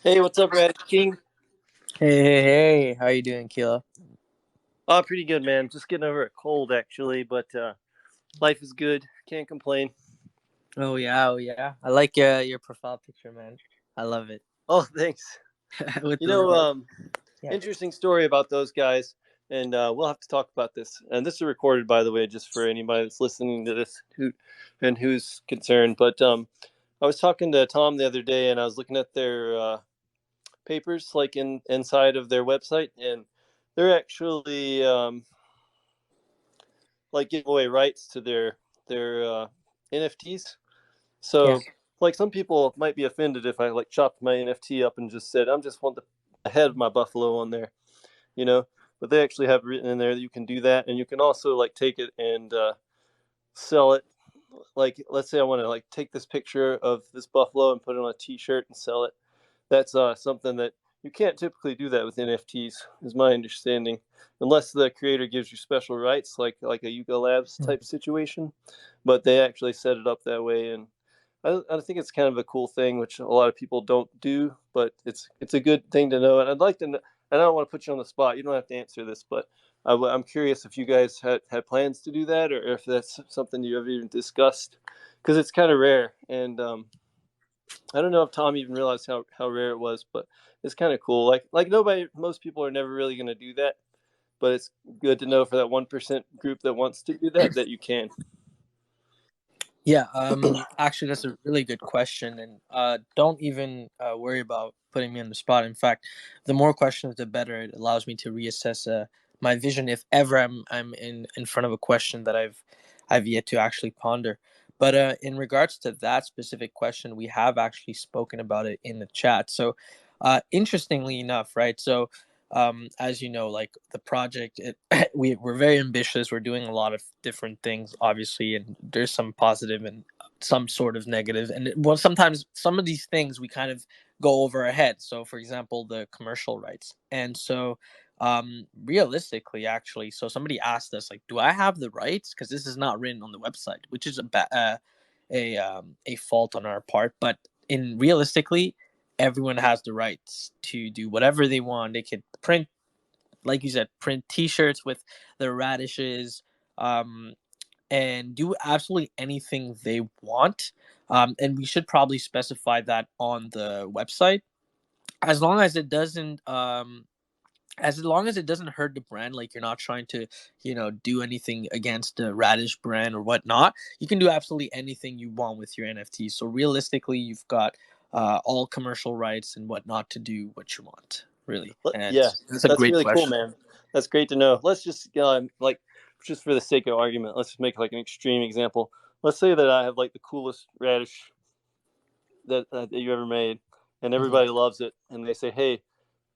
Hey, what's up, Radish King? Hey, how you doing, Kilo? Oh, pretty good, man. Just getting over a cold, actually, but life is good. Can't complain. Oh yeah. I like your profile picture, man. I love it. Oh, thanks. With You the know, little yeah. interesting story about those guys, and we'll have to talk about this. And this is recorded, by the way, just for anybody that's listening to this who's concerned. But I was talking to Tom the other day, and I was looking at their papers, like inside of their website, and they're actually like giving away rights to their NFTs. Yeah. So, like, some people might be offended if I like chopped my NFT up and just said I'm just want the head of my buffalo on there, you know. But they actually have written in there that you can do that, and you can also like take it and sell it. Like, let's say I want to like take this picture of this buffalo and put it on a T-shirt and sell it. That's something that you can't typically do that with NFTs, is my understanding, unless the creator gives you special rights, like a Yuga Labs Mm. type situation. But they actually set it up that way, and I think it's kind of a cool thing, which a lot of people don't do, but it's a good thing to know. And I'd like to, and I don't want to put you on the spot. You don't have to answer this, but I'm curious if you guys had plans to do that, or if that's something you ever even discussed, because it's kind of rare. And I don't know if Tom even realized how rare it was, but it's kind of cool. Like nobody, most people are never really going to do that, but it's good to know for that 1% group that wants to do that you can. Yeah, actually that's a really good question, and don't even worry about putting me on the spot. In fact, the more questions the better. It allows me to reassess my vision if ever I'm in front of a question that I've yet to actually ponder. But in regards to that specific question, we have actually spoken about it in the chat. So interestingly enough, right? So as you know, like the project, we're very ambitious. We're doing a lot of different things, obviously, and there's some positive and some sort of negative. And well, sometimes some of these things we kind of go over our head. So, for example, the commercial rights. And so, realistically, actually, so somebody asked us, like, do I have the rights? Because this is not written on the website, which is a fault on our part. But in realistically, everyone has the rights to do whatever they want. They could print, like you said, print T-shirts with their radishes, um, and do absolutely anything they want. And we should probably specify that on the website, as long as it doesn't. As long as it doesn't hurt the brand, like you're not trying to, do anything against the Radish brand or whatnot, you can do absolutely anything you want with your NFT. So realistically, you've got all commercial rights and whatnot to do what you want, really. And Yeah, that's a that's great really cool, question. man. That's great to know. Let's just like, just for the sake of argument, let's just make like an extreme example. Let's say that I have like the coolest radish that you ever made, and Mhm. everybody loves it, and they say, "Hey,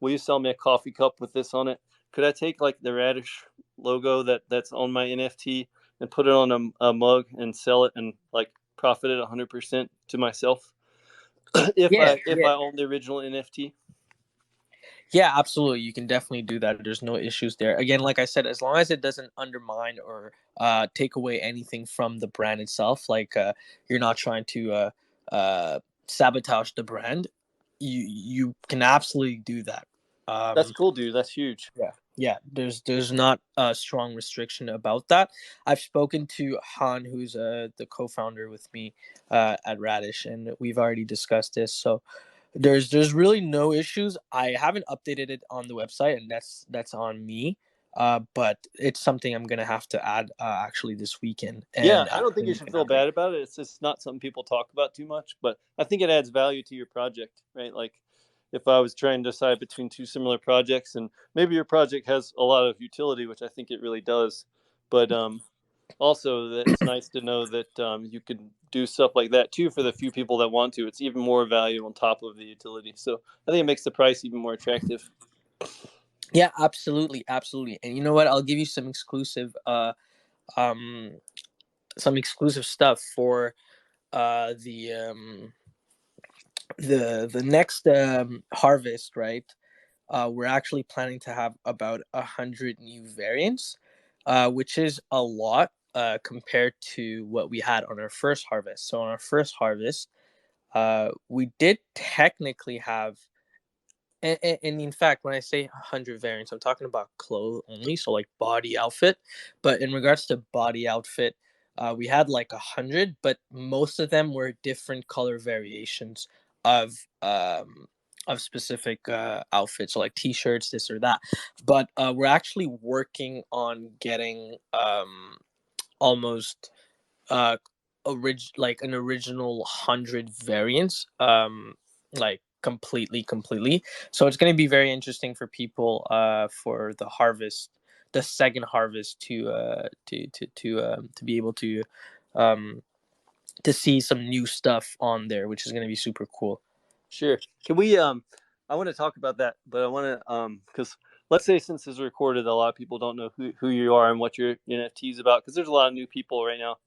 will you sell me a coffee cup with this on it?" Could I take like the radish logo that's on my NFT and put it on a mug and sell it and like profit it 100% to myself if Yeah, I yeah. own the original NFT? Yeah, absolutely. You can definitely do that. There's no issues there. Again, like I said, as long as it doesn't undermine or take away anything from the brand itself, like you're not trying to sabotage the brand, you can absolutely do that. That's Um, cool, dude. That's huge. yeah, yeah. There's not a strong restriction about that. I've spoken to Han, who's the co-founder with me at Radish, and we've already discussed this. So there's really no issues. I haven't updated it on the website, and that's on me. But it's something I'm gonna have to add actually this weekend Yeah, and I don't think actually you make should an feel update. bad about it. It's just not something people talk about too much, but I think it adds value to your project, right? Like if I was trying to decide between two similar projects and maybe your project has a lot of utility, which I think it really does, but also that it's nice to know that you can do stuff like that too for the few people that want to. It's even more value on top of the utility. So I think it makes the price even more attractive. Yeah, absolutely, absolutely. And you know what? I'll give you um some exclusive stuff for the next harvest, right? We're actually planning to have about 100 new variants, which is a lot compared to what we had on our first harvest. So on our first harvest, we did technically have And in fact, when I say 100 variants, I'm talking about clothes only, so like body outfit. But in regards to body outfit, we had like 100, but most of them were different color variations of um of specific outfits, so like t-shirts, this or that. But we're actually working on getting almost uh like an original 100 variants, like completely. So it's going to be very interesting for people for the harvest, the second harvest, to be able um to see some new stuff on there, which is going to be super cool. Sure. Can we I want to talk about that, but I want to cuz let's say since this is recorded, a lot of people don't know who you are and what your NFT is about, cuz there's a lot of new people right now.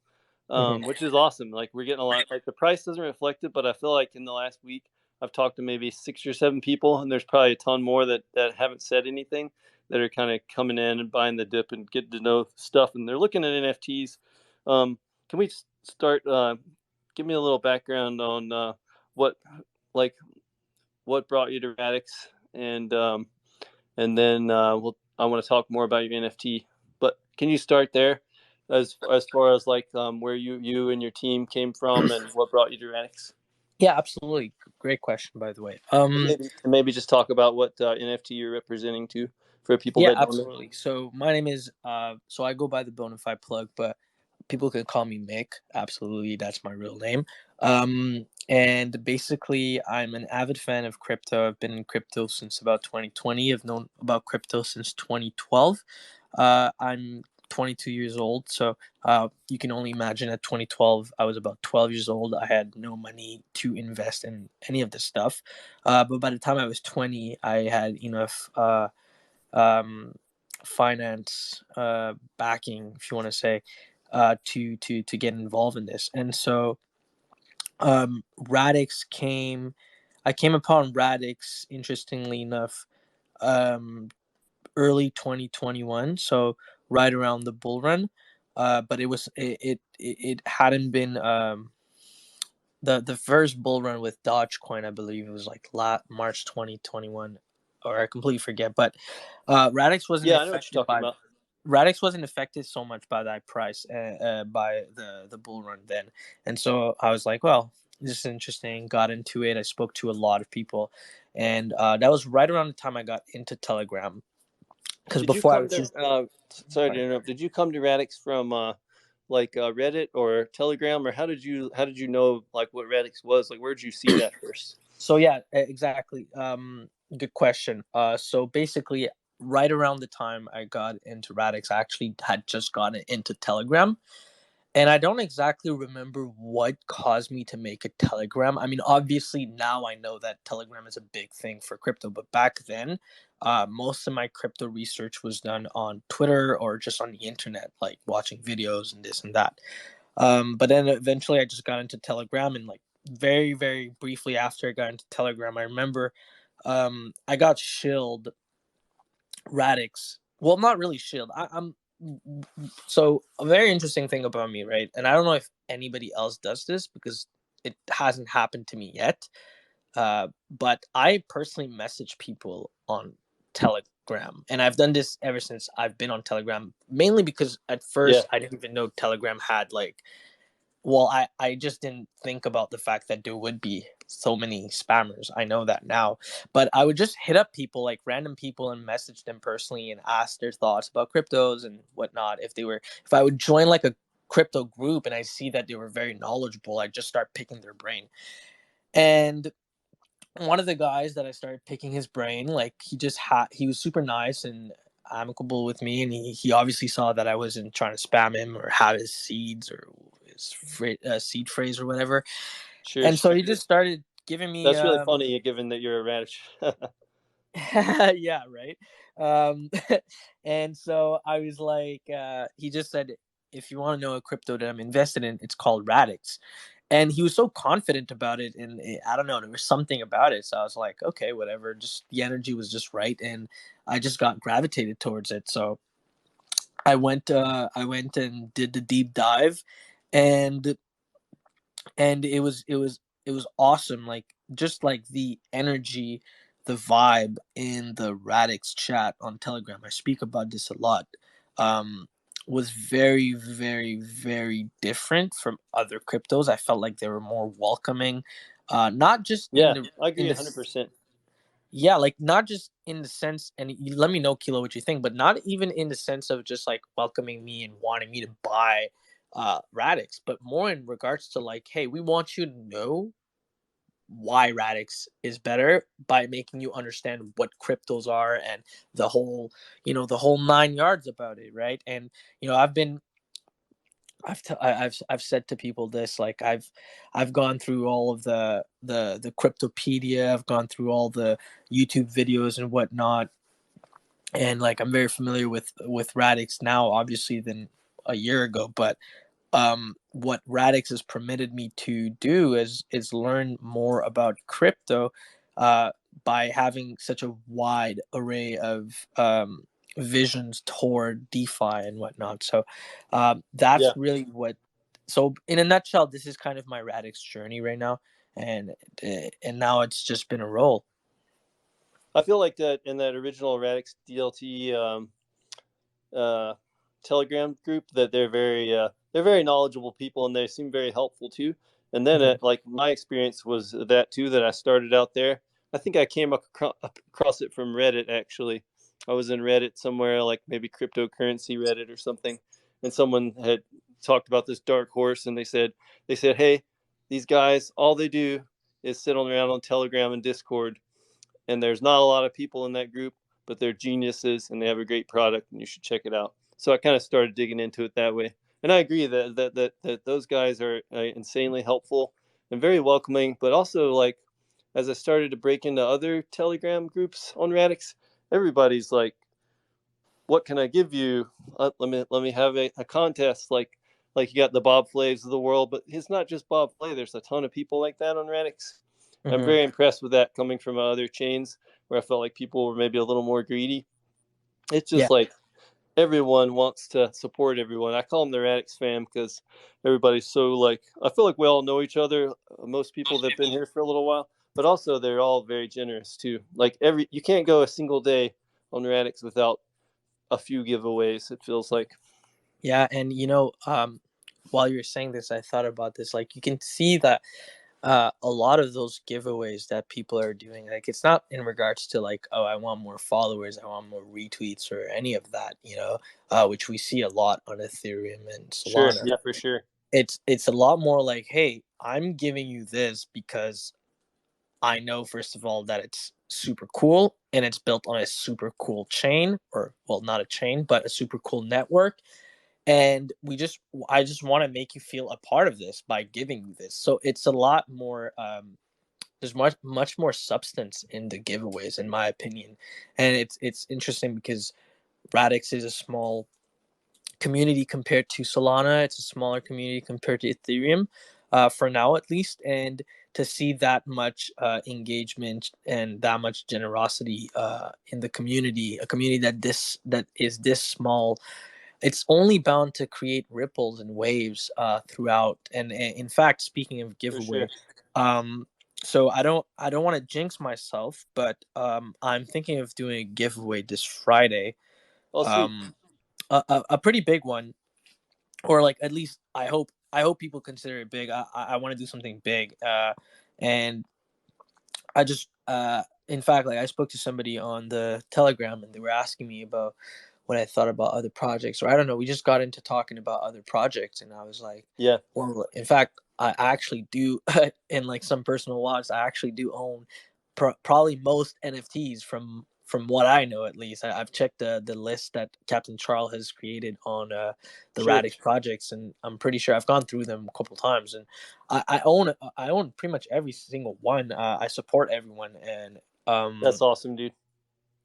Mhm. Which is awesome. Like we're getting a lot. Like the price doesn't reflect it, but I feel like in the last week I've talked to maybe 6 or 7 people, and there's probably a ton more that haven't said anything, that are kind of coming in and buying the dip and getting to know stuff, and they're looking at NFTs. Can we start? Give me a little background on what like what brought you to Radix, and then I want to talk more about your NFT. But can you start there, as far as like where you and your team came from and what brought you to Radix? Yeah, absolutely. Great question, by the way. Maybe just talk about what NFT you're representing to, for people Yeah, that don't know. absolutely. So my name is so I go by the Bonafide plug, but people can call me Mik. Absolutely, that's my real name. And basically, I'm an avid fan of crypto. I've been in crypto since about 2020. I've known about crypto since 2012. I'm 22 years old, so you can only imagine at 2012, I was about 12 years old. I had no money to invest in any of this stuff. But by the time I was 20, I had enough um, finance backing, if you want to say, to get involved in this. And so Radix came. I came upon Radix, interestingly enough, um, early 2021, so right around the bull run. But it hadn't been the first bull run with Dogecoin. I believe it was like March 2021, or I completely forget. But Radix wasn't Yeah, I know what you're affected talking by about. Radix wasn't affected so much by that price, by the bull run then. And so I was like, well, this is interesting. Got into it. I spoke to a lot of people, and that was right around the time I got into Telegram. Because Did you before I come was to? just Sorry to interrupt. Did you come to Radix from like Reddit or Telegram, or how did you know like what Radix was? Like where did you see that first? so yeah, exactly. Good question. So basically, right around the time I got into Radix, I actually had just gotten into Telegram. And I don't exactly remember what caused me to make a Telegram. I mean, obviously now I know that Telegram is a big thing for crypto, but back then, most of my crypto research was done on Twitter or just on the internet, like watching videos and this and that. But then eventually I just got into Telegram, and like very, very briefly after I got into Telegram, I remember I got shilled Radix. Well, not really shield. I'm so a very interesting thing about me, right? And I don't know if anybody else does this because it hasn't happened to me yet. But I personally message people on Telegram, and I've done this ever since I've been on Telegram. Mainly because at Yeah, first I didn't even know Telegram had like, well, I just didn't think about the fact that there would be so many spammers. I know that now. But I would just hit up people, like random people, and message them personally and ask their thoughts about cryptos and whatnot. If I would join like a crypto group and I see that they were very knowledgeable, I just start picking their brain. And one of the guys that I started picking his brain, like he was super nice and amicable with me, and he obviously saw that I wasn't trying to spam him or have his seeds or his seed phrase or whatever. sure. And so he just started giving me That's really funny, given that you're a Radish. yeah, right. Um and so I was like, he just said, if you want to know a crypto that I'm invested in, it's called Radix. And he was so confident about it, and I don't know, there was something about it. So I was like, okay, whatever. Just the energy was just right, and I just got gravitated towards it. So I went and did the deep dive, and it was awesome. Like just like the energy the vibe in the Radix chat on Telegram, I speak about this a lot, um, was very, very, very different from other cryptos. I felt like they were more welcoming, not just Yeah, I in agree the 100%. yeah, like not just in the sense, and you let me know, Kilo, what you think, but not even in the sense of just like welcoming me and wanting me to buy Radix, but more in regards to like, hey, we want you to know why Radix is better by making you understand what cryptos are and the whole, the whole 9 yards about it, right? And I've been I've said to people this, like I've gone through all of the cryptopedia, I've gone through all the YouTube videos and whatnot, and like I'm very familiar with Radix now, obviously, than a year ago. But what Radix has permitted me to do is learn more about crypto, uh, by having such a wide array of visions toward DeFi and whatnot. So Yeah. that's really what. So in a nutshell, this is kind of my Radix journey right now, and now it's just been a roll. I feel like that in that original Radix DLT uh, Telegram group, that they're very knowledgeable people, and they seem very helpful too. And then Mhm. like my experience was that too, that I started out there. I think I came across it from Reddit actually. I was in Reddit somewhere, like maybe cryptocurrency Reddit or something, and someone had talked about this dark horse, and they said, hey, these guys, all they do is sit on around on Telegram and Discord, and there's not a lot of people in that group, but they're geniuses and they have a great product, and you should check it out. So I kind of started digging into it that way, and I agree that those guys are insanely helpful and very welcoming. But also, like, as I started to break into other Telegram groups on Radix, everybody's like, "What can I give you? Let me have a contest." Like you got the Bob Flaves of the world, but it's not just Bob Flay. There's a ton of people like that on Radix. I'm Mhm. very impressed with that coming from other chains where I felt like people were maybe a little more greedy. It's Yeah. just like everyone wants to support everyone. I call them the Radix fam because everybody's so like, I feel like we all know each other. Most people that've been here for a little while, but also they're all very generous too. Like you can't go a single day on Radix without a few giveaways. It feels like. Yeah, and while you're saying this, I thought about this. Like, you can see that a lot of those giveaways that people are doing, like, it's not in regards to like, oh, I want more followers, I want more retweets, or any of that, which we see a lot on Ethereum and Sure, Solana. yeah, for sure. It's a lot more like, hey, I'm giving you this because I know, first of all, that it's super cool and it's built on a super cool chain, or well, not a chain, but a super cool network, and I just want to make you feel a part of this by giving you this. So it's a lot more, there's much more substance in the giveaways, in my opinion. And it's interesting because Radix is a small community compared to Solana. It's a smaller community compared to Ethereum, for now at least. And to see that much engagement and that much generosity in the community, a community that is this small, it's only bound to create ripples and waves throughout. And in fact, speaking of For giveaway, sure. um, so I don't want to jinx myself, but I'm thinking of doing a giveaway this Friday, Oh, sweet. um, a pretty big one, or like, at least I hope people consider it big. I want to do something big, and I just in fact, like, I spoke to somebody on the Telegram, and they were asking me about what I thought about other projects, or I don't know, we just got into talking about other projects, and I was like, Yeah. well, in fact, I actually do in like some personal logs, I actually do own probably most NFTs from what I know, at least. I've checked the list that Captain Charles has created on the Sure. Radix projects, and I'm pretty sure I've gone through them a couple times, and I own pretty much every single one. I support everyone, That's awesome, dude.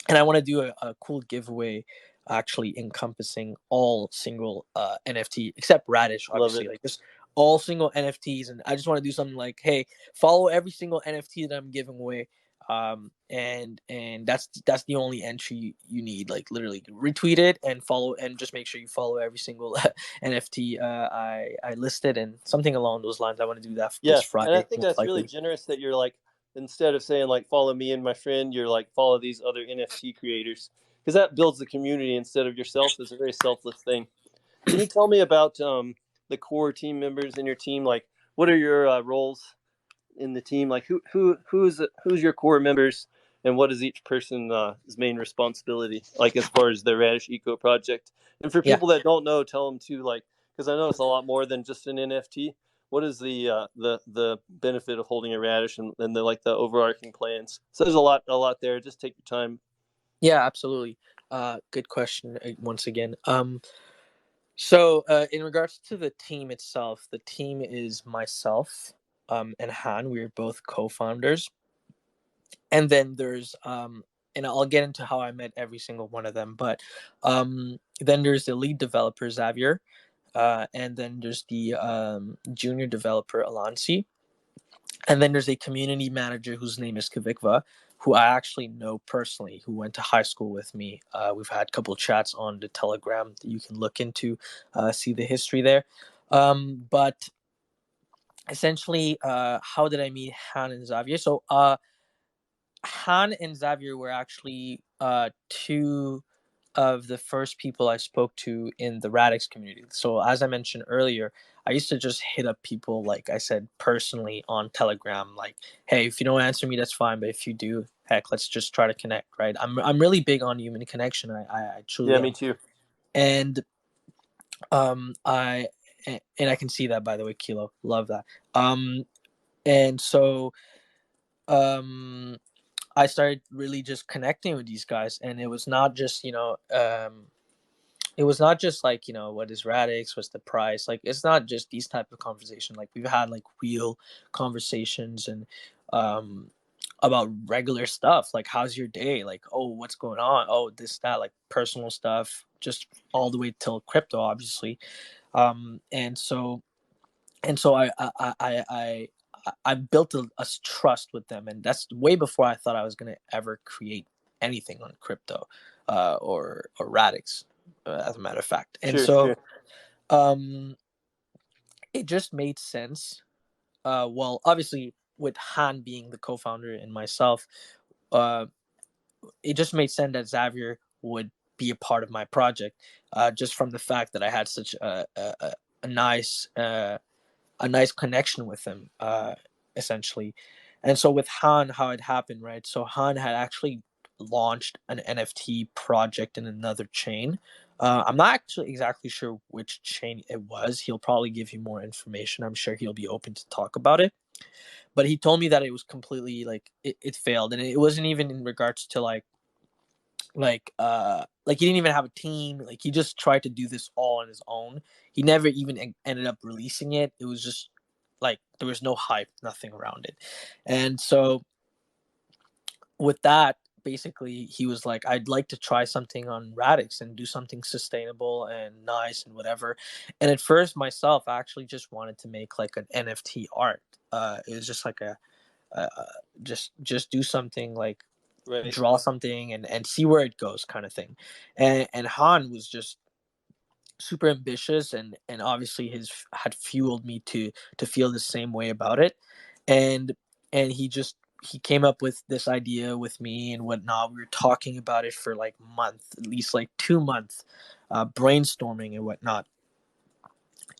and I want to do a cool giveaway, actually encompassing all single NFT except Radish, Love it. obviously, like just all single NFTs. And I just want to do something like, hey, follow every single NFT that I'm giving away. And that's the only entry you need. Like, literally retweet it and follow, and just make sure you follow every single NFT I listed, and something along those lines. I want to do that this Yeah, and I Friday, think most that's really likely. generous that you're like instead of saying like follow me and my friend, you're like follow these other NFT creators, because that builds the community instead of yourself. It's a very selfless thing. Can you tell me about the core team members in your team? Like, what are your roles in the team? Like, who's your core members, and what is each person's main responsibility? Like, as far as the Radish Eco project, and for Yeah. people that don't know, tell them to like, because I know it's a lot more than just an NFT. What is the benefit of holding a radish, and the like the overarching plans? So there's a lot there. Just take your time. Yeah, absolutely. Good question once again. So in regards to the team itself, the team is myself, and Han. We're both co-founders, and then there's and I'll get into how I met every single one of them. But then there's the lead developer Xavier, and then there's the junior developer Alansi, and then there's a community manager whose name is Kavikva, who I actually know personally, who went to high school with me. We've had a couple of chats on the Telegram that you can look into, see the history there. But essentially, how did I meet Han and Xavier? So Han and Xavier were actually two of the first people I spoke to in the Radix community. So as I mentioned earlier, I used to just hit up people, like I said, personally on Telegram. Like, hey, if you don't answer me, that's fine. But if you do, heck, let's just try to connect, right? I'm really big on human connection. I Yeah, truly me am. too. And I and I can see that, by the way, Kilo. Love that. And so um I started really just connecting with these guys, and it was not just it was not just like, what is Radix, what's the price, like it's not just these type of conversation. Like we've had like real conversations and um about regular stuff, like how's your day, like, oh, what's going on, oh, this, that, like personal stuff, just all the way till crypto, obviously. And so I built a trust with them, and that's way before I thought I was gonna ever create anything on crypto, or Radix, as a matter of fact. And Sure, so sure. um, it just made sense. Well, obviously, with Han being the co-founder and myself, uh, it just made sense that Xavier would be a part of my project, just from the fact that I had such a nice a nice connection with him, essentially. And so with Han, how it happened, right? So Han had actually launched an NFT project in another chain. I'm not actually exactly sure which chain it was. He'll probably give you more information. I'm sure he'll be open to talk about it. But he told me that it was completely like it failed, and it wasn't even in regards to like he didn't even have a team. Like he just tried to do this all on his own. He never even ended up releasing it. It was just like there was no hype, nothing around it. And so with that, basically he was like, I'd like to try something on Radix and do something sustainable and nice and whatever. And at first myself, I actually just wanted to make like an NFT art. It was just like a just do something, like Right. draw something and see where it goes, kind of thing. And Han was just super ambitious, and obviously his had fueled me to feel the same way about it. And he came up with this idea with me and whatnot. We were talking about it for like a month, at least like 2 months, brainstorming and whatnot.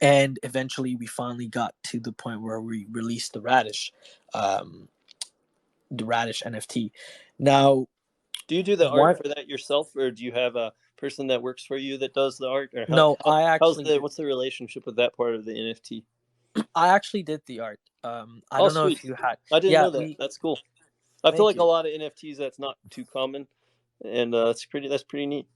And eventually we finally got to the point where we released um, the Radish NFT. Now, Do you do the art one for that yourself, or do you have a person that works for you that does the art, or no, how's the what's the relationship with that part of the NFT? I actually did the art. I Oh, don't know sweet! if you had. I didn't Yeah, know that. we. That's cool. I feel Thank like a you. lot of NFTs that's not too common, and that's pretty neat.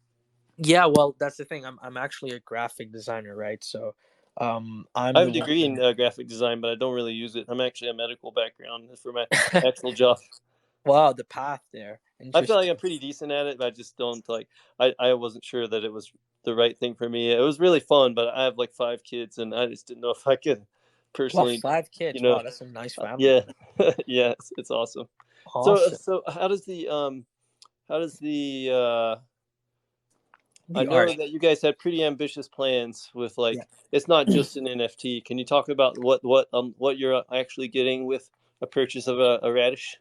Yeah, well, that's the thing. I'm actually a graphic designer, right? So, I I'm have the a degree one. in graphic design, but I don't really use it. I'm actually a medical background for my actual job. Wow, the path there. I feel like I'm Interesting. pretty decent at it, but I just don't like. I wasn't sure that it was the right thing for me. It was really fun, but I have like 5 kids, and I just didn't know if I could Wow, personally, five you kids. know. Wow, that's a nice family Yeah, then. yeah, it's awesome. So, Awesome. so how does the I The know art. that you guys had pretty ambitious plans with Yeah. like it's not just an NFT. Can you talk about what you're actually getting with a purchase of a radish?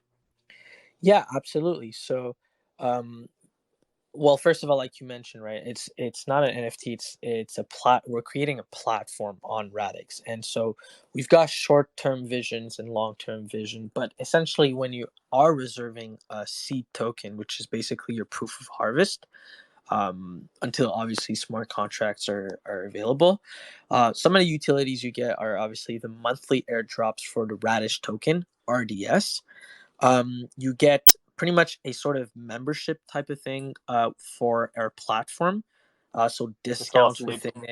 Yeah, absolutely. So, um, well, first of all, like you mentioned, right? It's not an NFT. It's a We're creating a platform on Radix, and so we've got short term visions and long term vision. But essentially, when you are reserving a seed token, which is basically your proof of harvest, until obviously smart contracts are available, some of the utilities you get are obviously the monthly airdrops for the Radish token (RDS). You get pretty much a sort of membership type of thing for our platform. So That's discounts awesome, dude. within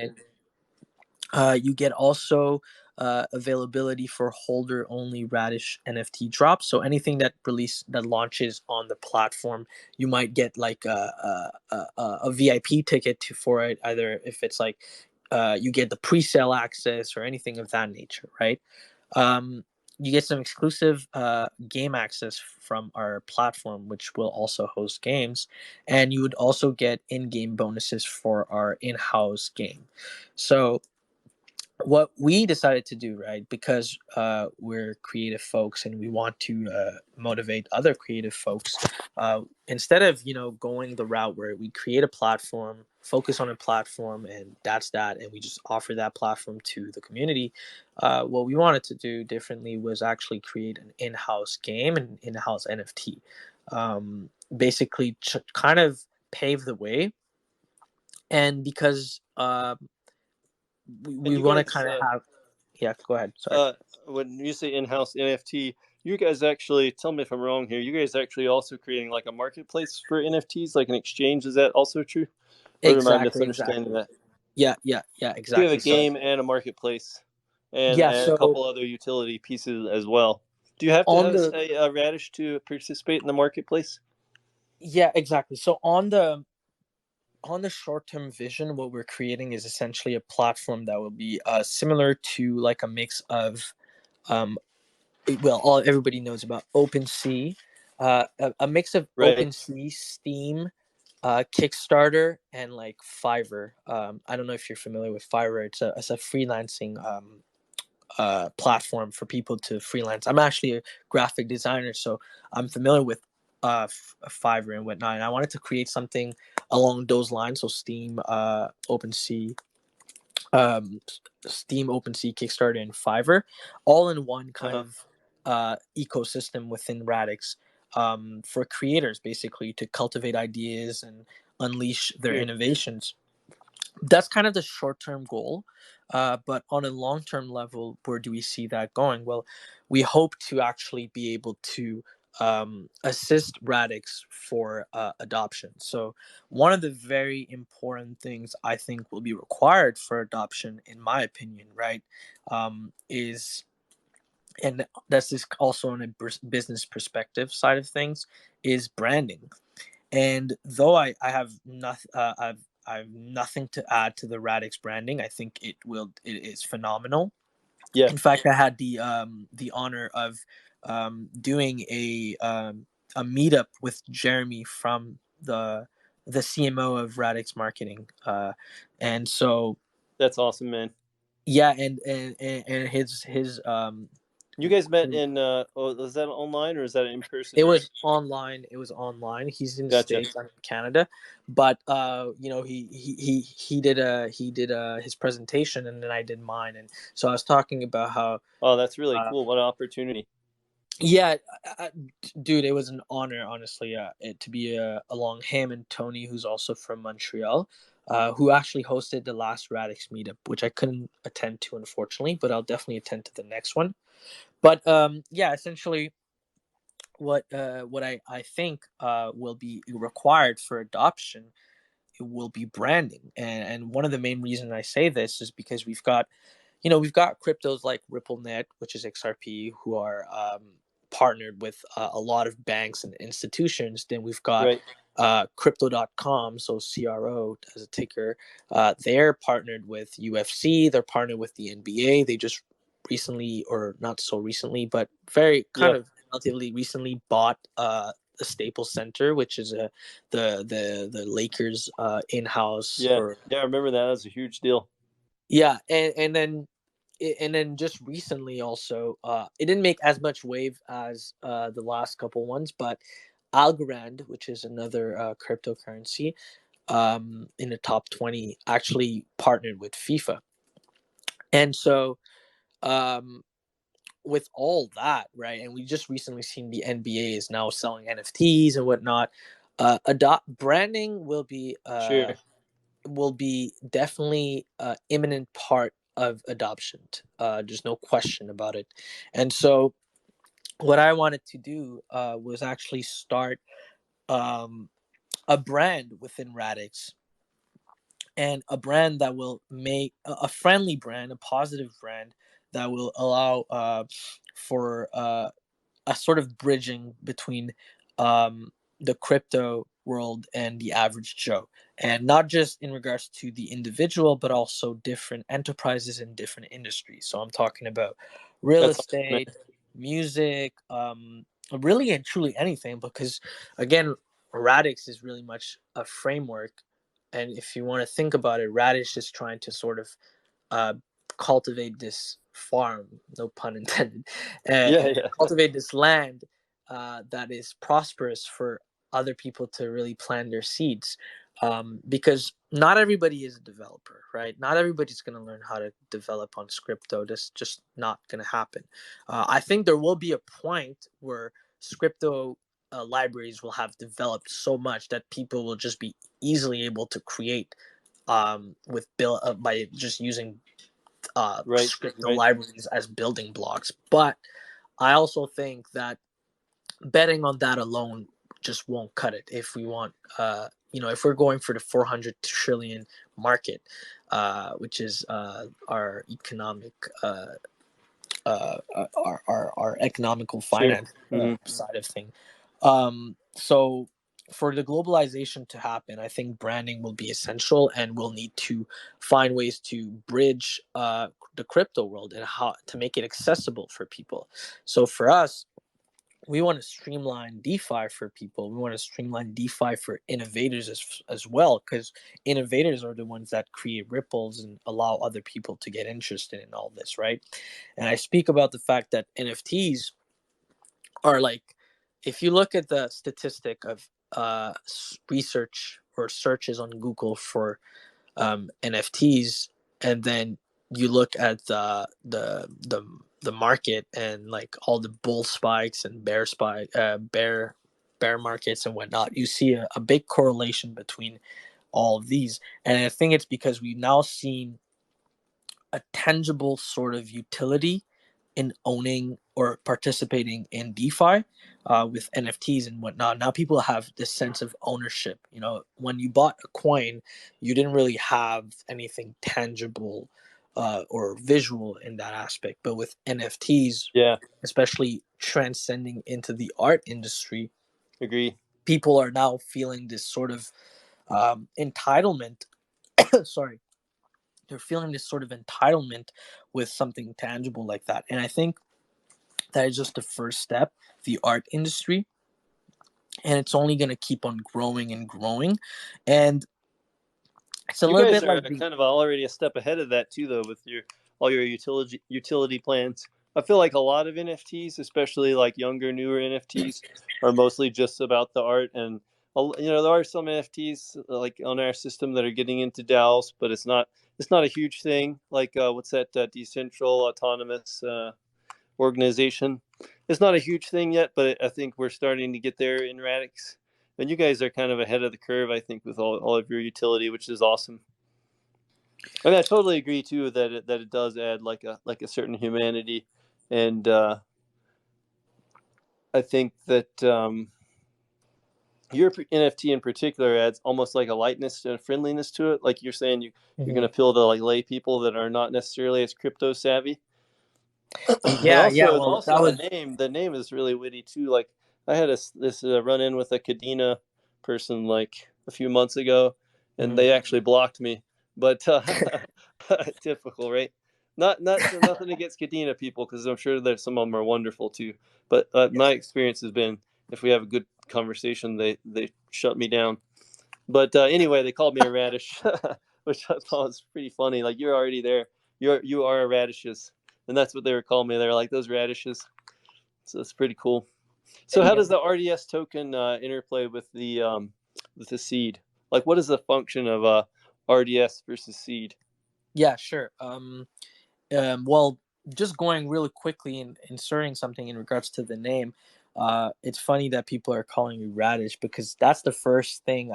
it. You get also availability for holder only Radish NFT drops. So anything that launches on the platform, you might get like a VIP ticket for it. Either if it's like you get the pre-sale access or anything of that nature, right? Um, you get some exclusive game access from our platform, which will also host games, and you would also get in-game bonuses for our in-house game. So what we decided to do, right, because we're creative folks and we want to motivate other creative folks, instead of going the route where we create a platform, focus on a platform, and that's that, and we just offer that platform to the community, what we wanted to do differently was actually create an in-house game and in-house NFT, basically kind of pave the way. And because And we you want to guys, kind of have. Yeah, go ahead. Sorry. uh, when you say in-house NFT, you guys actually, tell me if I'm wrong here. You guys actually also creating like a marketplace for NFTs, like an exchange. Is that also true, or am I Exactly, misunderstanding exactly. that? Yeah, So you have a exactly. So game and a marketplace, yeah, and a so couple other utility pieces as well. Do you have to on have the a Radish to participate in the marketplace? yeah, exactly. So on the short-term vision, what we're creating is essentially a platform that will be similar to like a mix of um well, all everybody knows about OpenSea, a mix of Right. OpenSea, Steam, Kickstarter, and like Fiverr. I don't know if you're familiar with Fiverr. It's a freelancing platform for people to freelance. I'm actually a graphic designer, so I'm familiar with Fiverr and whatnot. And I wanted to create something along those lines. So um, Steam, OpenSea, Kickstarter, and Fiverr, all in one Uh kind huh. of ecosystem within Radix, for creators basically to cultivate ideas and unleash their Sure. innovations. That's kind of the short term goal. But on a long term level, where do we see that going? Well, we hope to actually be able to assist Radix for adoption. So, one of the very important things I think will be required for adoption, in my opinion, right, is, and that's this also on a business perspective side of things, is branding. And though I have nothing, I've nothing to add to the Radix branding. I think it is phenomenal. Yeah, In fact, I had the honor of doing a meetup with Jeremy from the CMO of Radix Marketing, and so that's awesome, man. yeah, and his You guys met in oh, was that online or is that in it person? was online. It was online. He's in the Gotcha. States. I'm in Canada, but he did his presentation, and then I did mine, and so I was talking about how Oh, that's really uh, cool. What an opportunity. yeah, uh, dude, it was an honor, honestly, to be along him and Tony, who's also from Montreal, who actually hosted the last Radix meetup, which I couldn't attend to, unfortunately, but I'll definitely attend to the next one. But yeah, essentially, what I think will be required for adoption, it will be branding, and one of the main reasons I say this is because we've got cryptos like RippleNet, which is XRP, who are partnered with a lot of banks and institutions. Then we've got Right. crypto.com, so CRO as a ticker. They're partnered with UFC, they're partnered with the NBA. They just recently, or not so recently, but very kind Yeah. of relatively recently bought the Staples Center, which is the Lakers in-house, Yeah. or Yeah. I remember that. That was a huge deal. yeah, and then and then just recently also, it didn't make as much wave as the last couple ones, but Algorand, which is another cryptocurrency, in the top 20, actually partnered with FIFA. And so, um, with all that, right, and we just recently seen the NBA is now selling NFTs and whatnot. Adopt branding Sure. will be definitely imminent part of adoption. There's no question about it. And so, what I wanted to do was actually start um, a brand within Radix, and a brand that will make a friendly brand, a positive brand that will allow for a sort of bridging between um, the crypto world and the average Joe, and not just in regards to the individual, but also different enterprises in different industries. So I'm talking about real That's awesome, man. estate, music, really and truly anything. Because again, Radix is really much a framework, and if you want to think about it, Radish is trying to sort of uh, cultivate this farm, no pun intended, Yeah, yeah. cultivate this land that is prosperous for other people to really plant their seeds. Because not everybody is a developer, right? Not everybody's going to learn how to develop on Scripto. That's just not going to happen. I think there will be a point where Scripto libraries will have developed so much that people will just be easily able to create with build by just using Right, Scripto right. libraries as building blocks. But I also think that betting on that alone just won't cut it if we want if we're going for the 400 trillion market, which is our economic our economical Sure. finance Hmm. side of thing. So for the globalization to happen, I think branding will be essential, and we'll need to find ways to bridge the crypto world and how to make it accessible for people. So for us, we want to streamline DeFi for people. We want to streamline DeFi for innovators as well, because innovators are the ones that create ripples and allow other people to get interested in all this, right? And I speak about the fact that NFTs are like, if you look at the statistic of research or searches on Google for NFTs, and then you look at the market and like all the bull spikes and bear markets and whatnot, you see a big correlation between all of these. And I think it's because we've now seen a tangible sort of utility in owning or participating in DeFi with NFTs and whatnot. Now people have this sense of ownership. You know, when you bought a coin, you didn't really have anything tangible or visual in that aspect. But with NFTs, Yeah, especially transcending into the art industry, agree. people are now feeling this sort of entitlement. Sorry, they're feeling this sort of entitlement with something tangible like that. And I think that is just the first step, the art industry, and it's only going to keep on growing and growing. And it's a You little guys bit are like the kind of already a step ahead of that too, though, with your all your utility plans. I feel like a lot of NFTs, especially like younger, newer NFTs, are mostly just about the art. And there are some NFTs like on our system that are getting into DAOs, but it's not a huge thing. Like what's that decentral autonomous organization? It's not a huge thing yet, but I think we're starting to get there in Radix. And you guys are kind of ahead of the curve, I think, with all of your utility, which is awesome. And I totally agree too that it does add like a certain humanity, and I think that your NFT in particular adds almost like a lightness and a friendliness to it. Like you're saying, you're going to Mhm. appeal to like lay people that are not necessarily as crypto savvy. And Yeah, also well, that was the name is really witty too. Like I had this run in with a Kadena person like a few months ago, and mhm. they actually blocked me. But typical, right? Not nothing against Kadena people, because I'm sure that some of them are wonderful too. But my Yes. experience has been, if we have a good conversation, they shut me down. But anyway, they called me a radish, which I thought was pretty funny. Like you're already there. you are radishes, and that's what they were calling me. They're like those radishes. So it's pretty cool. So how does the RDS token interplay with the seed? Like, what is the function of RDS versus seed? Yeah, sure. Well, just going really quickly and inserting something in regards to the name. It's funny that people are calling you Radish because that's the first thing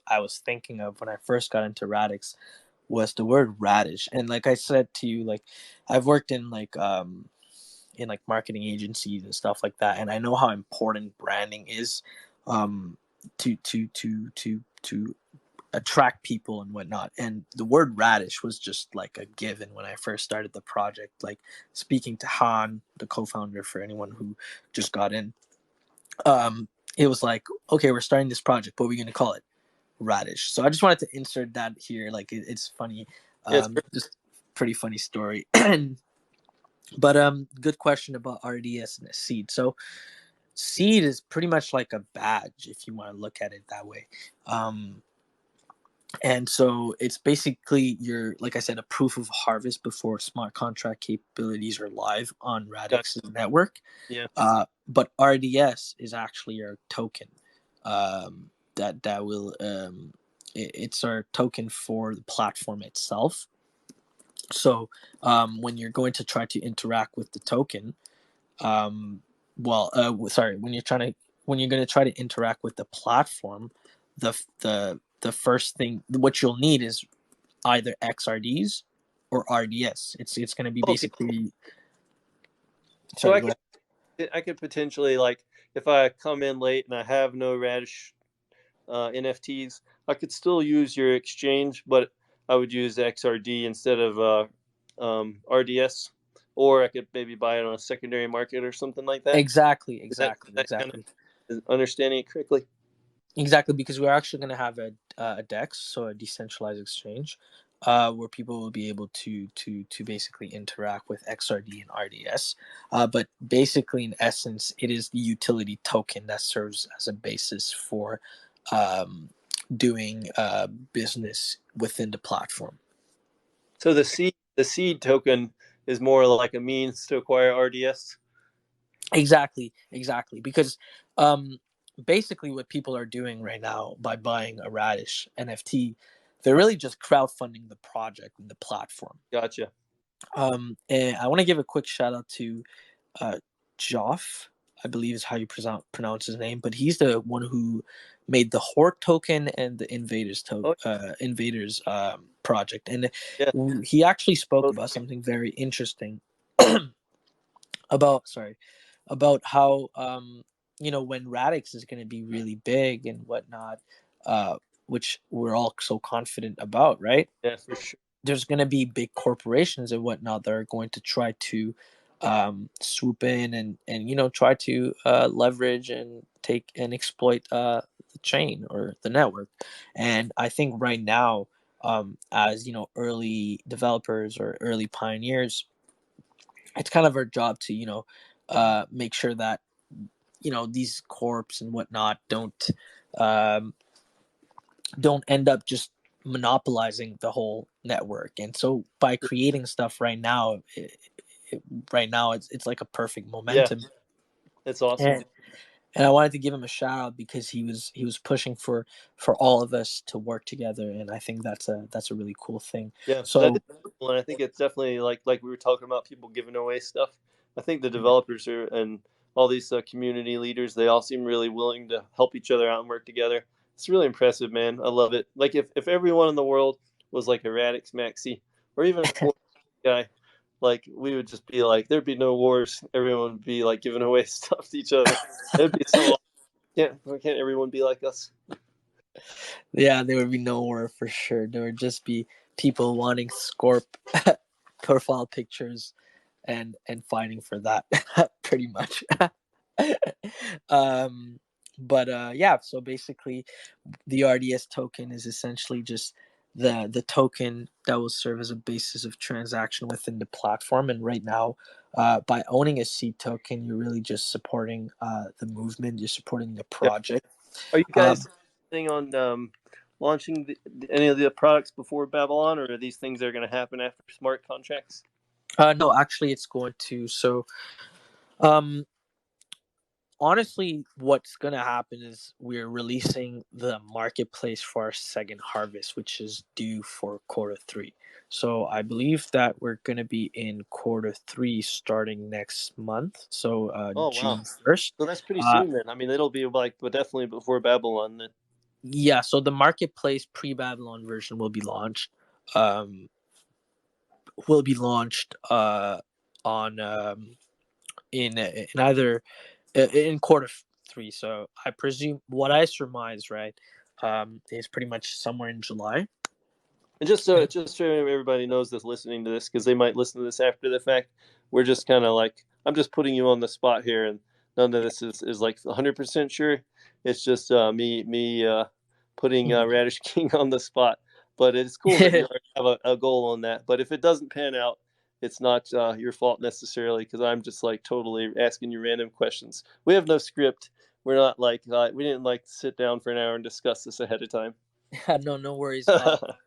I was thinking of when I first got into Radix was the word radish. And like I said to you, like I've worked in like marketing agencies and stuff like that, and I know how important branding is um to attract people and whatnot. And the word radish was just like a given when I first started the project. Like speaking to Han, the co-founder, for anyone who just got in, it was like, okay, we're starting this project, what are we going to call it? Radish. So I just wanted to insert that here. Like it's funny, Yeah, just pretty funny story. But good question about RDS and a seed. So seed is pretty much like a badge if you want to look at it that way. And so it's basically your, like I said, a proof of harvest before smart contract capabilities are live on got Radix's network. yeah. But RDS is actually our token. That will it's our token for the platform itself. So when you're going to try to interact with the token, sorry, when you're going to try to interact with the platform, the first thing what you'll need is either XRDs or RDS. It's going to be Okay, basically. so Sorry, go ahead. I could potentially, like, if I come in late and I have no radish NFTs, I could still use your exchange, but I would use XRD instead of RDS, or I could maybe buy it on a secondary market or something like that. Exactly, Is exactly, that kind exactly. of understanding it correctly? Exactly, because we're actually going to have a DEX, so a decentralized exchange, where people will be able to basically interact with XRD and RDS. But basically, in essence, it is the utility token that serves as a basis for um, doing business within the platform. So the seed token is more like a means to acquire RDS. Exactly, exactly. Because basically, what people are doing right now by buying a Radish NFT, they're really just crowdfunding the project and the platform. Gotcha. And I want to give a quick shout out to uh, Joff, I believe is how you pronounce his name, but he's the one who made the Hort token and the Oh Invaders project, and yeah. he actually spoke Both. about something very interesting about about how when Radix is going to be really big and whatnot, uh, which we're all so confident about, right? Yeah, for sure. There's going to be big corporations and whatnot that are going to try to swoop in and try to leverage and take and exploit the chain or the network. And I think right now, as early developers or early pioneers, it's kind of our job to make sure that these corps and whatnot um, don't end up just monopolizing the whole network. And so by creating stuff right now, it's like a perfect Yeah, momentum. it's awesome, and, dude. and I wanted to give him a shout out because he was pushing for all of us to work together, and I think that's a really cool thing. Yeah, that is So cool, and I think it's definitely like we were talking about people giving away stuff. I think the yeah, developers are and all these community leaders, they all seem really willing to help each other out and work together. It's really impressive, man. I love it. Like if everyone in the world was like a Radix Maxi or even a core guy, like we would just be like there'd be no wars. Everyone would be like giving away stuff to each other. It'd be so awesome. Why can't everyone be like us? yeah, there would be no war for sure. There would just be people wanting Scorp profile pictures and fighting for that pretty much. um but yeah, so basically the RDS token is essentially just the token that will serve as a basis of transaction within the platform. And right now, by owning a seed token, you're really just supporting the movement, you're supporting the Yeah. project. Are you um, guys thing on launching any of the products before Babylon, or are these things that are going to happen after smart contracts? No, actually, it's going to. So, um, honestly, what's going to happen is we're releasing the marketplace for our second harvest, which is due for quarter 3. So I believe that we're going to be in quarter 3 starting next month. So Oh wow, June 1st. so that's pretty Uh, soon then. I mean, it'll be like, but definitely before Babylon then. yeah, so the marketplace pre-Babylon version Um, will be launched on in either in quarter 3. So I presume what I surmise, right, is pretty much somewhere in July. And just so everybody knows that's listening to this, because they might listen to this after the fact, we're just kind of like, I'm just putting you on the spot here, and none of this is like 100% sure. It's just me putting Radish King on the spot. But it's cool that you already have a goal on that. But if it doesn't pan out, it's not your fault necessarily, because I'm just like totally asking you random questions. We have no script. We're not like we didn't like sit down for an hour and discuss this ahead of time. No, no worries.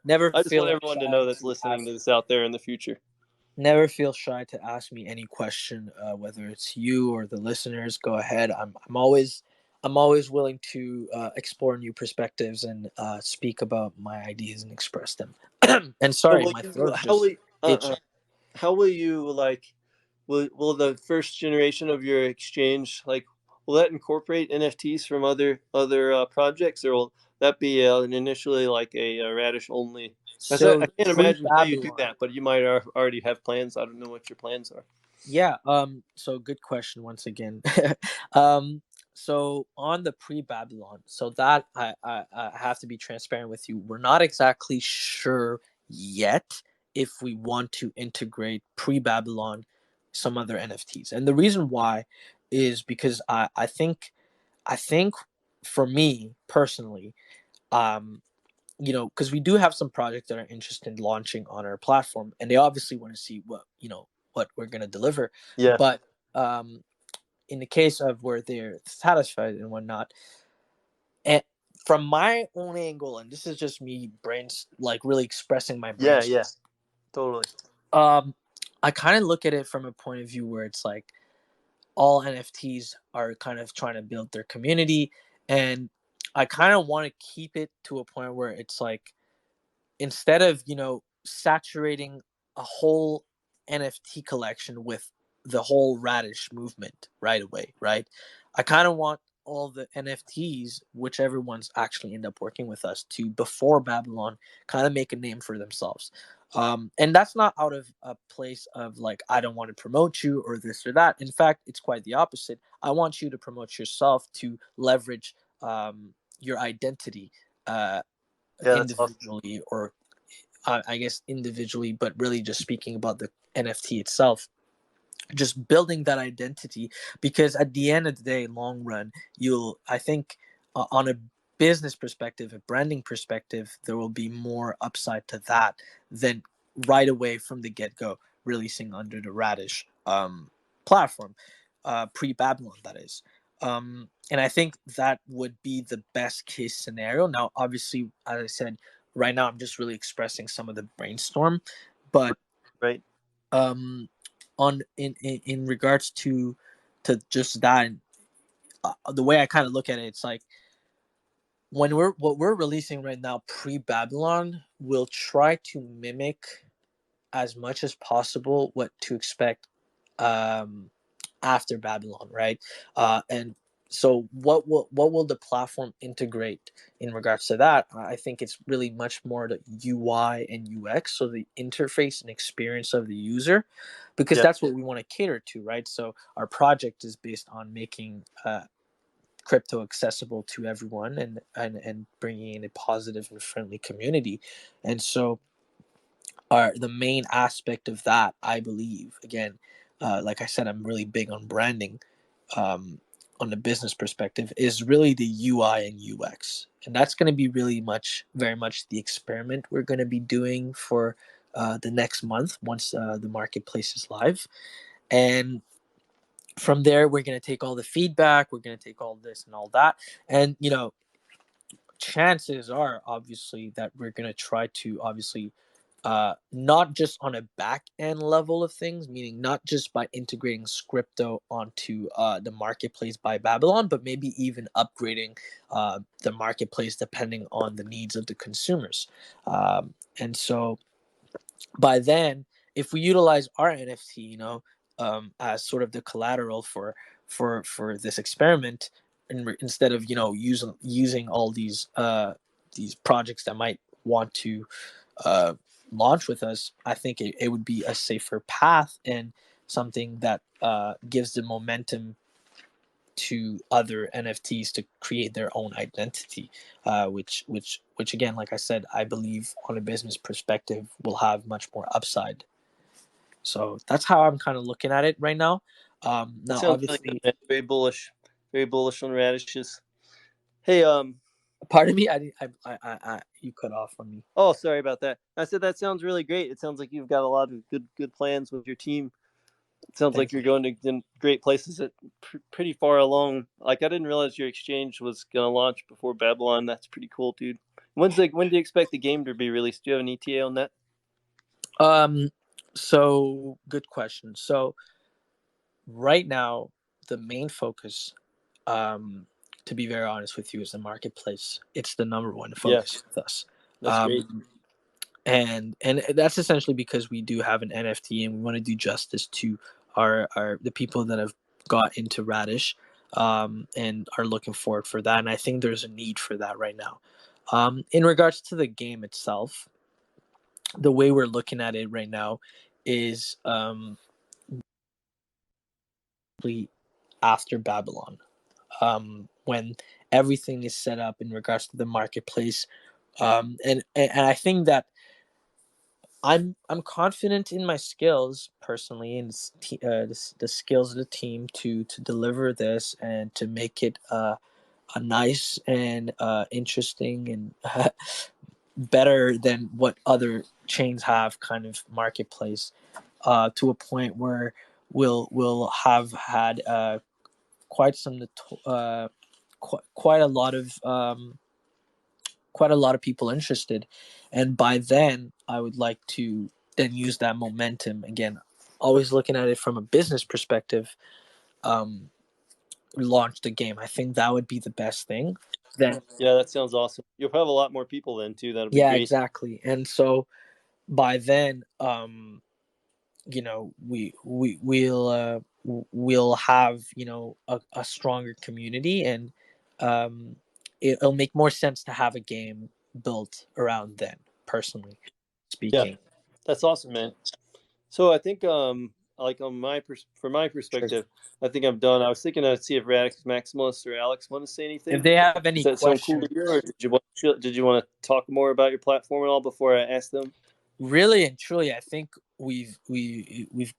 Never I just want feel everyone to shy know that's to listening ask. to this out there in the future. Never feel shy to ask me any question, whether it's you or the listeners. Go ahead. I'm always willing to explore new perspectives and speak about my ideas and express them. And So sorry, will my you? throat is How just will? itching. How will you like? Will the first generation of your exchange like? Will that incorporate NFTs from other projects, or will that be initially like a Radish only? Because I So can't pre imagine how you do Babylon. that, but you might already have plans. I don't know what your plans are. Yeah. So good question once again. um. So on the pre Babylon, so that I have to be transparent with you. We're not exactly sure yet if we want to integrate pre Babylon some other NFTs, and the reason why is because I think for me personally, um, because we do have some projects that are interested in launching on our platform, and they obviously want to see what we're going to deliver. Yeah, But um, in the case of where they're satisfied and whatnot, and from my own angle, and this is just me brains like really expressing my yeah, brains. yeah, totally. Um, I kind of look at it from a point of view where it's like all NFTs are kind of trying to build their community, and I kind of want to keep it to a point where it's like instead of saturating a whole NFT collection with the whole Radish movement right away, right? I kind of want all the NFTs, whichever ones actually end up working with us, to before Babylon kind of make a name for themselves. And that's not out of a place of like I don't want to promote you or this or that. In fact, it's quite the opposite. I want you to promote yourself to leverage your identity uh, Yeah, that's awesome. individually, or I guess individually, but really just speaking about the NFT itself, just building that identity. Because at the end of the day, long run, I think, on a business perspective, a branding perspective, there will be more upside to that than right away from the get go releasing under the Radish platform, pre Babylon, that is. And I think that would be the best case scenario. Now, obviously, as I said, right now I'm just really expressing some of the brainstorm, but Right. um, on in regards to just that, the way I kind of look at it, it's like when what we're releasing right now pre Babylon, we'll try to mimic as much as possible what to expect um, after Babylon, right? And so what will the platform integrate in regards to that? I think it's really much more the UI and UX, so the interface and experience of the user, because Yeah. that's what we want to cater to, right? So our project is based on making crypto accessible to everyone, and bringing in a positive and friendly community. And so are the main aspect of that, I believe. Again, like I said, I'm really big on branding. Um, on the business perspective, is really the UI and UX, and that's going to be really very much the experiment we're going to be doing for the next month once the marketplace is live. And from there, we're going to take all the feedback. We're going to take all this and all that, and chances are obviously that we're going to try to obviously not just on a back end level of things, meaning not just by integrating Scripto onto the marketplace by Babylon, but maybe even upgrading the marketplace depending on the needs of the consumers. And so by then, if we utilize our NFT, as sort of the collateral for this experiment, instead of using all these projects that might want to uh, launch with us, I think it would be a safer path and something that gives the momentum to other NFTs to create their own identity, which again, like I said, I believe on a business perspective will have much more upside. So that's how I'm kind of looking at it right now. That Now, sounds really good, obviously, man. Very bullish on radishes. Hey, pardon me, you cut off on me. oh, sorry about that. I said that sounds really great. It sounds like you've got a lot of good plans with your team. It sounds like Thank you're you. going to great places at pretty far along. Like I didn't realize your exchange was gonna launch before Babylon. That's pretty cool, dude. When do you expect the game to be released? Do you have an ETA on that? So good question. So right now, the main focus, um, to be very honest with you, is the marketplace. It's the number one Yeah, focus with us. that's great. And that's essentially because we do have an NFT and we want to do justice to our the people that have got into Radish, and are looking forward for that. And I think there's a need for that right now. In regards to the game itself, the way we're looking at it right now is after Babylon, when everything is set up in regards to the marketplace, and I think that I'm confident in my skills personally, and the skills of the team to deliver this and to make it a nice and interesting and better than what other chains have kind of marketplace, to a point where we'll have had quite some quite a lot of people interested, and by then I would like to then use that momentum again, always looking at it from a business perspective, um launch the game. I think that would be the best thing then. Yeah, that sounds awesome. You'll have a lot more people then too. That'll be Yeah, great. exactly. And so by then, we'll have a stronger community, and it'll make more sense to have a game built around then, personally Yeah, speaking. that's awesome, man. So I think like from my Sure. perspective, I think I'm done. I was thinking I'd see if Radix Maximus or Alex want to say If anything. they have Does any that sound cool to questions, you, or did you want to talk more about your platform and all before I ask them? really and truly, I think we've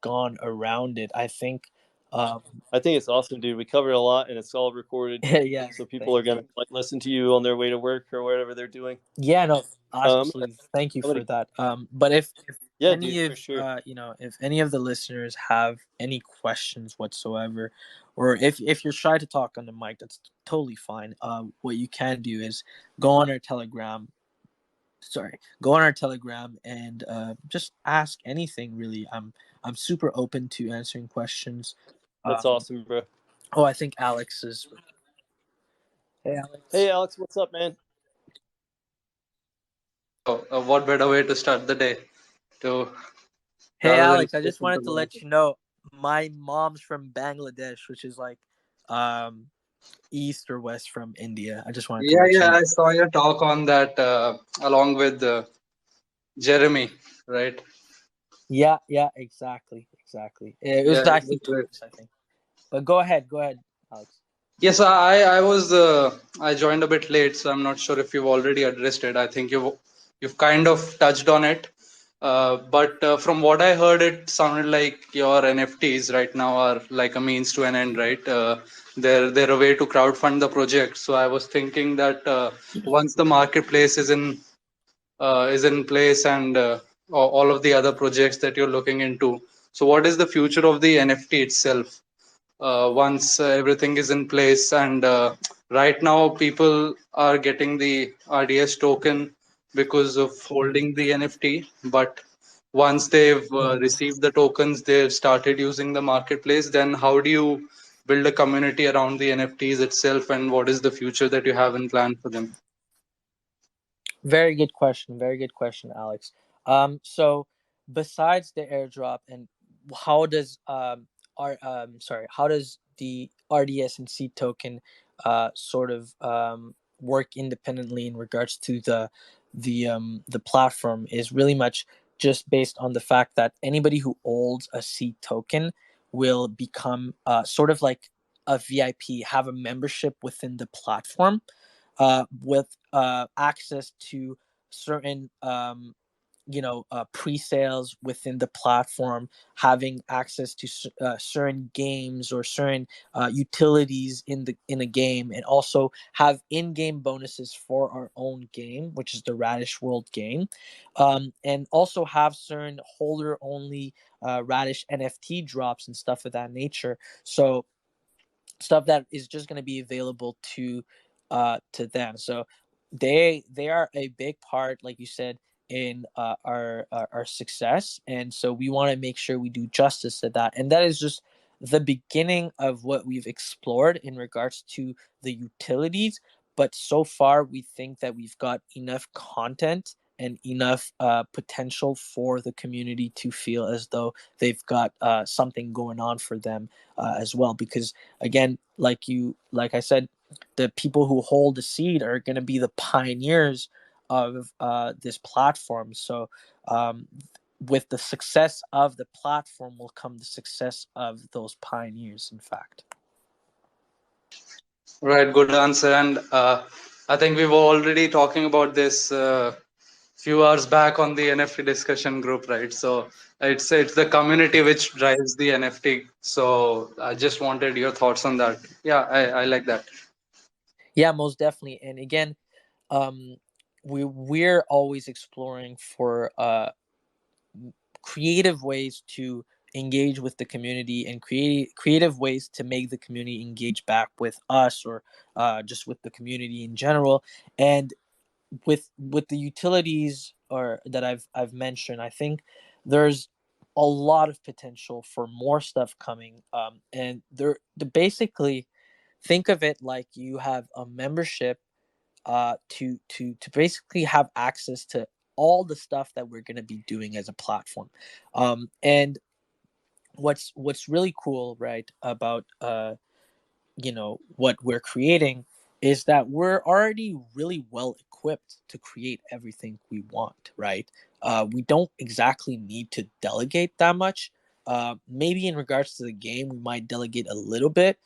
gone around it. I think, um, I think it's awesome, dude. We covered a lot, and it's all recorded, yeah, so people thank are gonna you. like listen to you on their way to work or whatever they're doing. Yeah, no, Um, absolutely. Thank you I'm gonna, for that. But if yeah, dude, any for of sure. if any of the listeners have any questions whatsoever, or if you're shy to talk on the mic, that's totally fine. What you can do is go on our Telegram. Sorry, go on our Telegram and just ask anything. Really, I'm super open to answering questions. That's Um, awesome, bro. oh, I think Alex is. Hey, Hey, Alex. Alex, what's up, man? So, what better way to start the day to Hey, rather than Alex. I just listen to wanted to the let you know my mom's from Bangladesh, which is like um east or west from India. I just wanted to Yeah, let you yeah, know. I saw your talk on that along with Jeremy, right? Yeah, exactly. It was Yeah, it actually was great. twice, I think. But go ahead, Alex. Yes, I was I joined a bit late, so I'm not sure if you've already addressed it. I think you've kind of touched on it, but from what I heard, it sounded like your NFTs right now are like a means to an end, right? They're a way to crowdfund the project. So I was thinking that once the marketplace is in place and all of the other projects that you're looking into. So what is the future of the NFT itself? Once everything is in place and right now people are getting the RDS token because of holding the NFT, but once they've received the tokens, they've started using the marketplace. Then how do you build a community around the NFTs itself, and what is the future that you have in plan for them? Very good question. Very good question, Alex. So besides the airdrop, and how does how does the RDS and seed token sort of work independently in regards to the platform, is really much just based on the fact that anybody who holds a seed token will become sort of like a VIP, have a membership within the platform, with access to certain pre-sales within the platform, having access to certain games or certain utilities in a game, and also have in-game bonuses for our own game, which is the Radish World game, and also have certain holder-only Radish NFT drops and stuff of that nature. So stuff that is just going to be available to them. So they are a big part, like you said, in our success, and so we want to make sure we do justice to that. And that is just the beginning of what we've explored in regards to the utilities. But so far, we think that we've got enough content and enough potential for the community to feel as though they've got something going on for them as well. Because again, like I said, the people who hold the seed are going to be the pioneers of this platform. So with the success of the platform will come the success of those pioneers, in fact. Right, good answer. And I think we were already talking about this few hours back on the NFT discussion group, right? So it's the community which drives the NFT. So I just wanted your thoughts on that. Yeah, I like that. Yeah, most definitely. And again, um, we're always exploring for creative ways to engage with the community, and creative ways to make the community engage back with us, or just with the community in general. And with the utilities or that I've mentioned, I think there's a lot of potential for more stuff coming. And they're basically, think of it like you have a membership to basically have access to all the stuff that we're going to be doing as a platform. And what's really cool, right, about what we're creating, is that we're already really well equipped to create everything we want, right? We don't exactly need to delegate that much. Maybe in regards to the game, we might delegate a little bit,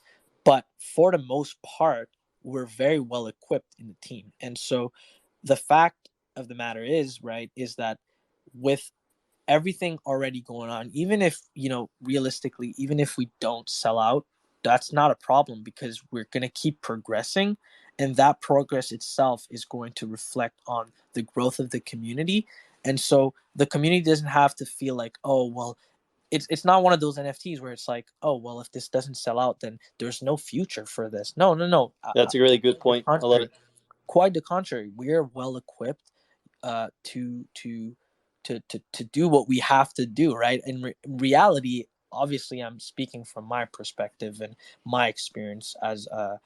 but for the most part, we're very well equipped in the team. And so the fact of the matter is, right, is that with everything already going on, even if, realistically, even if we don't sell out, that's not a problem, because we're going to keep progressing, and that progress itself is going to reflect on the growth of the community. And so the community doesn't have to feel like, oh well, it's not one of those NFTs where it's like, oh well, if this doesn't sell out, then there's no future for this. No, no, no. That's a really good The point. I love contrary. it. Quite the contrary. We're well equipped to do what we have to do, right? In reality, obviously, I'm speaking from my perspective and my experience as a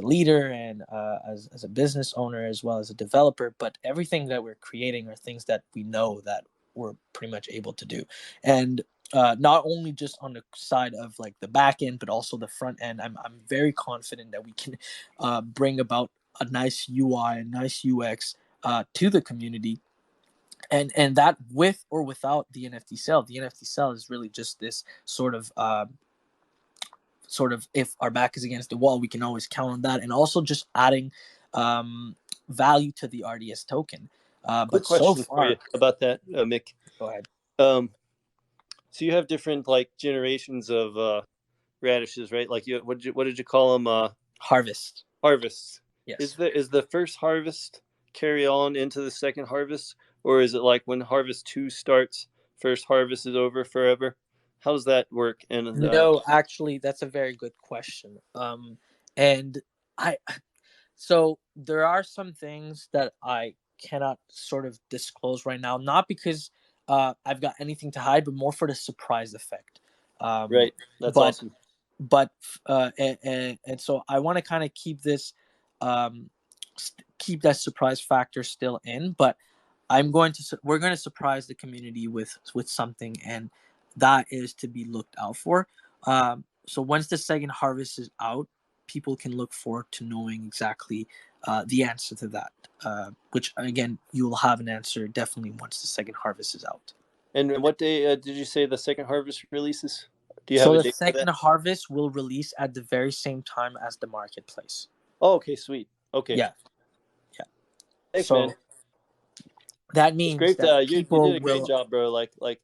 leader, and as a business owner, as well as a developer. But everything that we're creating are things that we know that we're pretty much able to do. And not only just on the side of like the back end, but also the front end. I'm very confident that we can bring about a nice UI, a nice UX to the community. And that, with or without the NFT sale, the NFT sale is really just this sort of, if our back is against the wall, we can always count on that, and also just adding value to the RDS token. Quick But so question for you far, about that, Mik. go ahead. Um, so you have different like generations of radishes, right? Like what did you call them? Harvest. Harvests. Yes. Is the first harvest carry on into the second harvest, or is it like when harvest 2 starts, first harvest is over forever? How does that work? And No, actually, that's a very good question. And I So there are some things that I cannot sort of disclose right now, not because I've got anything to hide, but more for the surprise effect. Um, Right. That's but awesome. and so I want to kind of keep this, keep that surprise factor still in, but we're going to surprise the community with something, and that is to be looked out for. So once the second harvest is out, people can look forward to knowing exactly the answer to that, which again you will have an answer definitely once the second harvest is out. And what day did you say the second harvest releases? Do you have So a the date for second that? harvest will release at the very same time as the marketplace. Oh, okay, sweet. Okay. Yeah, yeah. Thanks, man. So that It's means great. that You did people a great will. job, bro. Like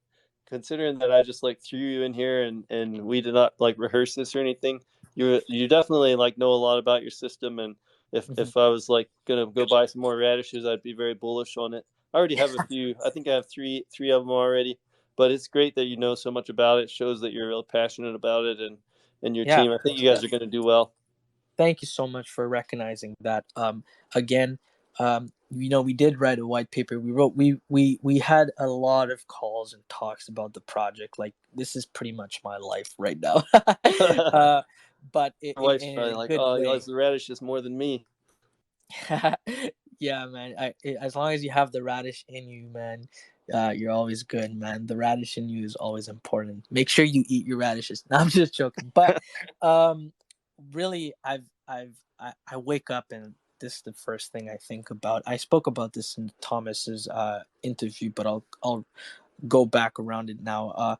considering that I just like threw you in here and we did not like rehearse this or anything. You definitely like know a lot about your system, and Mhm. if I was like gonna go buy some more radishes, I'd be very bullish on it. I already have a few. I think I have three of them already. But it's great that you know so much about it. Shows that you're real passionate about it, and your Yeah, team. I think you guys yeah. are gonna do well. Thank you so much for recognizing that. Again, we did write a white paper. We had a lot of calls and talks about the project. Like this is pretty much my life right now. uh, but My wife's in probably a like, good "Oh, he way. likes the radishes more than me." Yeah, man. As long as you have the radish in you, man, you're always good, man. The radish in you is always important. Make sure you eat your radishes. No, I'm just joking. But um, really, I wake up and this is the first thing I think about. I spoke about this in Thomas's interview, but I'll go back around it now.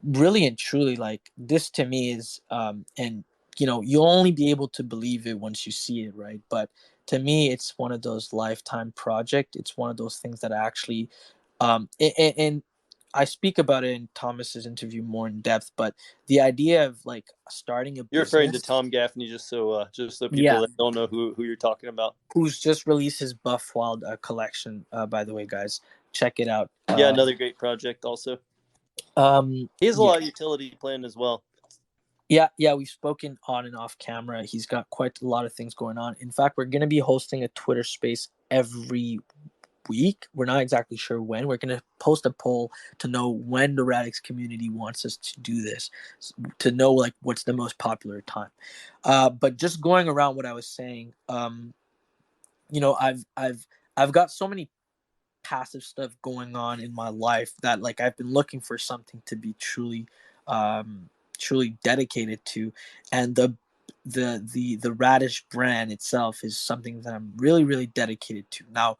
Really and truly, like this to me is and you'll only be able to believe it once you see it, right? But to me it's one of those lifetime project. It's one of those things that actually and I speak about it in Thomas's interview more in depth, but the idea of like starting a You're referring to business. Tom Gaffney, just so people Yeah, that don't know who you're talking about. who's just released his Buff Wild collection, by the way, guys, check it out. Yeah, another great project. Also, he has a Yeah. lot of utility planned as well. Yeah, we've spoken on and off camera. He's got quite a lot of things going on. In fact, we're going to be hosting a Twitter space every week. We're not exactly sure when. We're going to post a poll to know when the Radix community wants us to do this, to know like what's the most popular time. But just going around what I was saying, I've got so many passive stuff going on in my life that like I've been looking for something to be truly dedicated to, and the Radish brand itself is something that I'm really dedicated to. Now,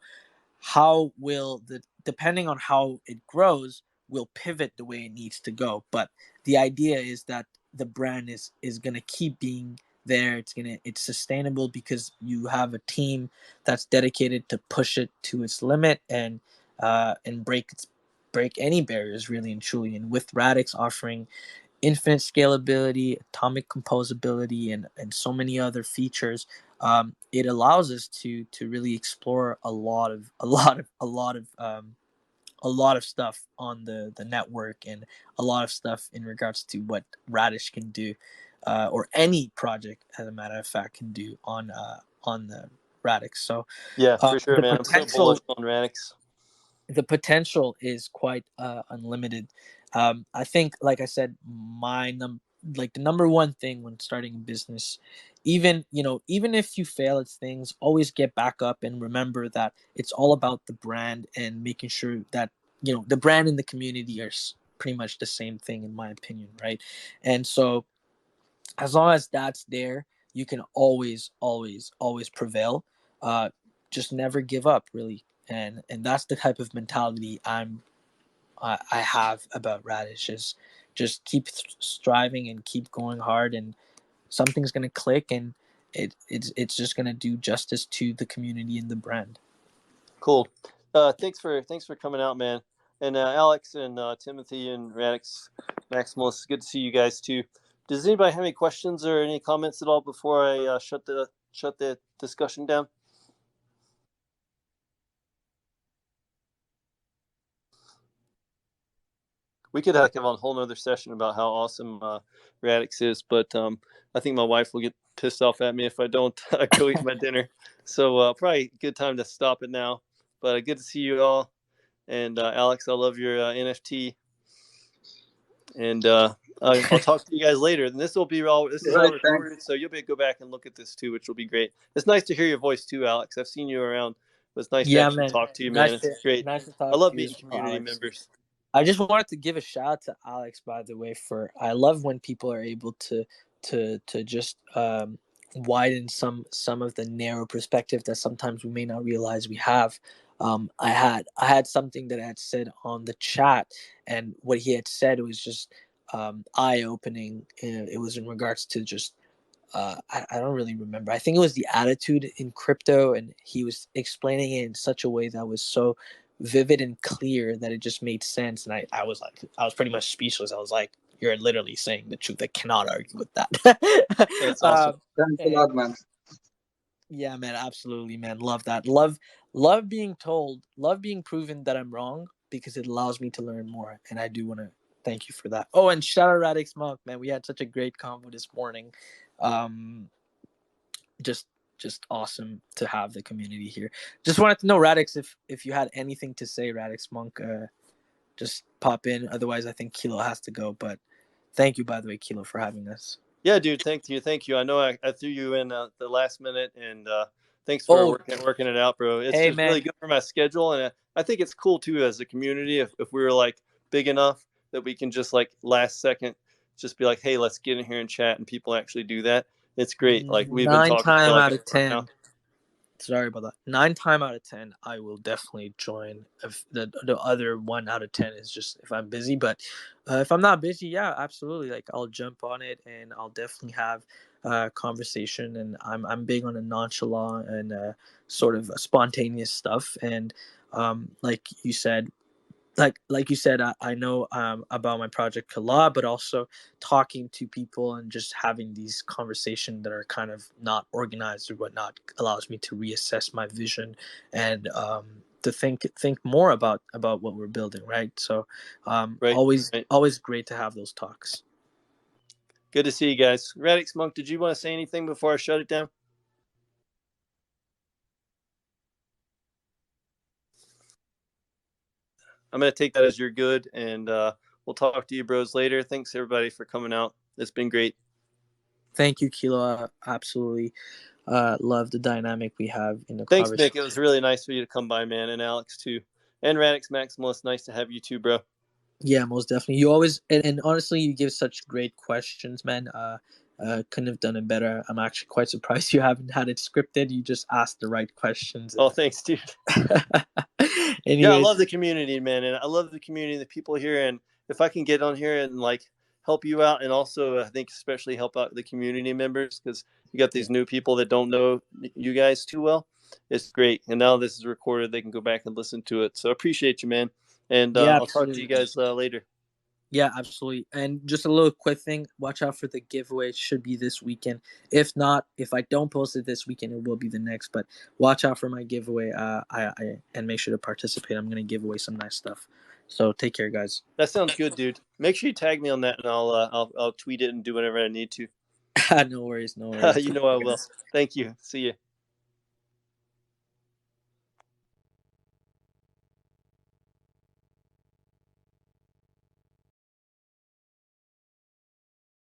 how will the depending on how it grows will pivot the way it needs to go, but the idea is that the brand is going to keep being there. It's sustainable because you have a team that's dedicated to push it to its limit and break any barriers really and truly. And with Radix offering infinite scalability, atomic composability, and so many other features, it allows us to really explore a lot of stuff on the network, and a lot of stuff in regards to what Radish can do, or any project, as a matter of fact, can do on the Radix. So Yeah, for sure, the man. I'm so bullish potential on Radix. is quite unlimited. I think, like I said, like the number one thing when starting a business, even if you fail at things, always get back up and remember that it's all about the brand and making sure that the brand and the community are pretty much the same thing, in my opinion, right? And so as long as that's there, you can always prevail. uh just never give up, really. And that's the type of mentality I have about Radish, is just keep striving and keep going hard, and something's gonna click, and it's just gonna do justice to the community and the brand. Cool. Thanks for coming out, man. And Alex and Timothy and Radix, Maximus, good to see you guys too. Does anybody have any questions or any comments at all before I shut the discussion down? We could have a whole nother session about how awesome Radix is, but I think my wife will get pissed off at me if I don't go eat my dinner. So probably a good time to stop it now. But good to see you all. And Alex, I love your NFT. And I'll talk to you guys later. And this is all Right, thanks. recorded, so you'll be able to go back and look at this too, which will be great. It's nice to hear your voice too, Alex. I've seen you around, but it's nice to Yeah, actually man. talk to you, man. It's great. Nice to I talk love to you meeting as well, community Alex. members. I just wanted to give a shout out to Alex, by the way, for I love when people are able to just widen some of the narrow perspective that sometimes we may not realize we have. I had something that I had said on the chat, and what he had said was just eye opening. It was in regards to just I don't really remember. I think it was the attitude in crypto, and he was explaining it in such a way that was so vivid and clear that it just made sense. And I was like, I was pretty much speechless. I was like, you're literally saying the truth. I cannot argue with that. That's awesome. Thanks a lot, man. Yeah, man, absolutely, man. Love that. Love being told, love being proven that I'm wrong because it allows me to learn more. And I do want to thank you for that. Oh, and shout out Radix Monk, man. We had such a great convo this morning. Um, just awesome to have the community here. Just wanted to know, Radix, if you had anything to say, Radix Monk, just pop in. Otherwise, I think Kilo has to go. But thank you, by the way, Kilo, for having us. Yeah, dude. Thank you. I know I threw you in the last minute, and thanks for working it out, bro. It's hey, just man. really good for my schedule, and I think it's cool too as a community if we were like big enough that we can just like last second just be like, hey, let's get in here and chat, and people actually do that. It's great. Like we've been talking for like out of 10. Sorry about that. 9 times out of 10, I will definitely join. If the other 1 out of 10 is just if I'm busy, but if I'm not busy, yeah, absolutely. Like I'll jump on it and I'll definitely have a conversation. And I'm big on a nonchalant and sort of spontaneous stuff. And like you said, I know about my project Kala, but also talking to people and just having these conversations that are kind of not organized or whatnot allows me to reassess my vision and to think more about what we're building, right? So Right. always great to have those talks. Good to see you guys. Radix Monk, did you want to say anything before I shut it down? I'm going to take that as you're good, and we'll talk to you bros later. Thanks, everybody, for coming out. It's been great. Thank you, Kilo. Absolutely love the dynamic we have in the Thanks, conversation. Mik. It was really nice for you to come by, man, and Alex, too. And Radix Maximalist, nice to have you, too, bro. Yeah, most definitely. You always and honestly, you give such great questions, man. Couldn't have done it better. I'm actually quite surprised you haven't had it scripted. You just asked the right questions. Oh, thanks, dude. Anyways, yeah, I love the community, man, and I love the community, the people here, and if I can get on here and like help you out, and also I think especially help out the community members because you got these new people that don't know you guys too well. It's great, and now this is recorded; they can go back and listen to it. So I appreciate you, man, and Yeah, I'll talk to you guys later. Yeah, absolutely. And just a little quick thing, watch out for the giveaway. It should be this weekend. If not, if I don't post it this weekend, it will be the next. But watch out for my giveaway. I and make sure to participate. I'm gonna give away some nice stuff. So take care, guys. That sounds good, dude. Make sure you tag me on that, and I'll tweet it and do whatever I need to. No worries. You know I will. Thank you. See you.